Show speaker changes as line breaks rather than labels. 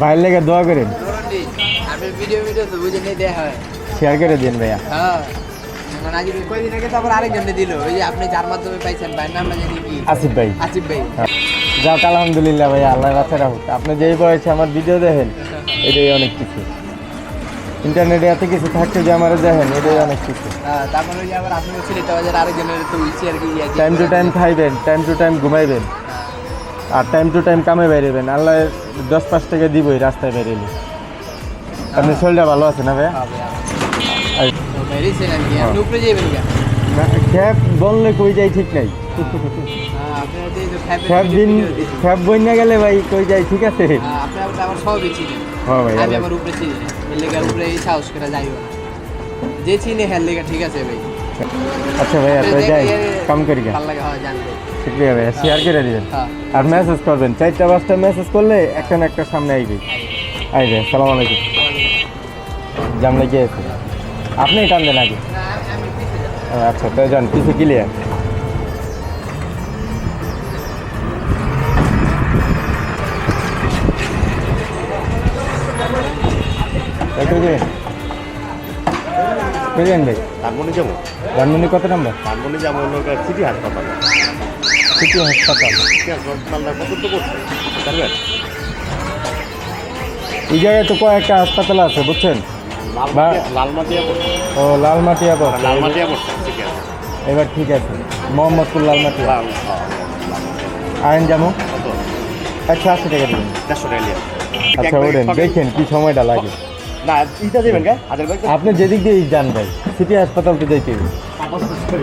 ভাইয়ের লেগে দোয়া করেন,
আমি ভিডিও তো বুঝে নিয়ে দেয়া হয়।
শেয়ার করে দিন ভাইয়া।
হ্যাঁ মানে আগে কয়দিন আগে তো আবার আরেকজনে দিল, ওই যে আপনি যার মাধ্যমে পাইছেন ভাইয়ের নামটা জানি কি?
আসিফ ভাই।
আসিফ ভাই।
যাক আলহামদুলিল্লাহ ভাইয়া, আল্লাহ বাচ্চা রাখুক। আপনি যেই বয়সে আমার ভিডিও দেখেন এটাই অনেক কিছু। ইন্টারনেটে এত কিছু থাকতে যে আমার দেখেন এটাই অনেক কিছু।
হ্যাঁ তারপরে ওই যে আবার আপনি সিলেটে বাজার আরেকজনের তো উইছি আর কি।
টাইম টু টাইম খাইবেন, টাইম টু টাইম ঘুমাইবেন, আর টাইম টু টাইম কামে বেরোবেন। আল্লাহ 10-5 টাকা দিবই রাস্তায় বেরোলে। আপনার শরীরটা ভালো আছে না ভাইয়া? আর
বেরিয়েছেন আর কি, আপনি উপরে যাবেন কেন?
খ্যাপ বললে কই যাই ঠিক নাই।
আপনার যে খ্যাপের
খ্যাপ দিন খ্যাপ বইনা গেলে ভাই কই যাই ঠিক আছে।
আপনি আবার সবই চিনেন।
হ্যাঁ ভাই,
আমি আমার উপরে চিনি না, এর লেগার উপরে এই সাহস করে যাইও না। যে চিনে হ্যাঁ লেগা ঠিক আছে ভাই।
আচ্ছা ভাইয়া তো যাই কাম করি গা।
ভালো লাগে, হয় জানতে।
শুক্রিয়া ভাইয়া, শেয়ার করে দিবেন।
হ্যাঁ
আর মেসেজ করবেন, 4টা-5টা মেসেজ করলে একটা না একটা সামনে আইবে। আইবে। সালাম আলাইকুম। জামলে গিয়ে আছে, আপনি টান দেন আগে।
আমি পিছে যাব।
আচ্ছা তো যান, কিছু ক্লিয়ার। বুঝলেন ভাই?
ধানমন্ডি যাবো,
ধানমন্ডি কত নাম্বার?
ধানমন্ডি যাবো হলো সিটি হাসপাতাল।
সিটি হাসপাতাল।
সিটি হাসপাতালটা কত তো করছে জানবেন?
এই জায়গায় তো কয়েকটা হাসপাতাল আছে বুঝছেন।
লালমাটিয়া পড়ছে,
ও লালমাটিয়া পড়ছে।
লালমাটিয়া পড়ছে সিটি হাসপাতাল।
এবার ঠিক আছে, মোহাম্মদপুর লালমাটিয়া। আইন যাবো
কত?
180 টাকা দেবেন।
400 টাকা লিয়া।
আচ্ছা ওরেন, দেখেন কি সময়টা লাগে।
না ইটা দেবেন কে? হাজার ব্যাগ
আপনি যেদিক দিয়ে যান ভাই, সিটি হাসপাতাল তো যাইতে হবে।
তো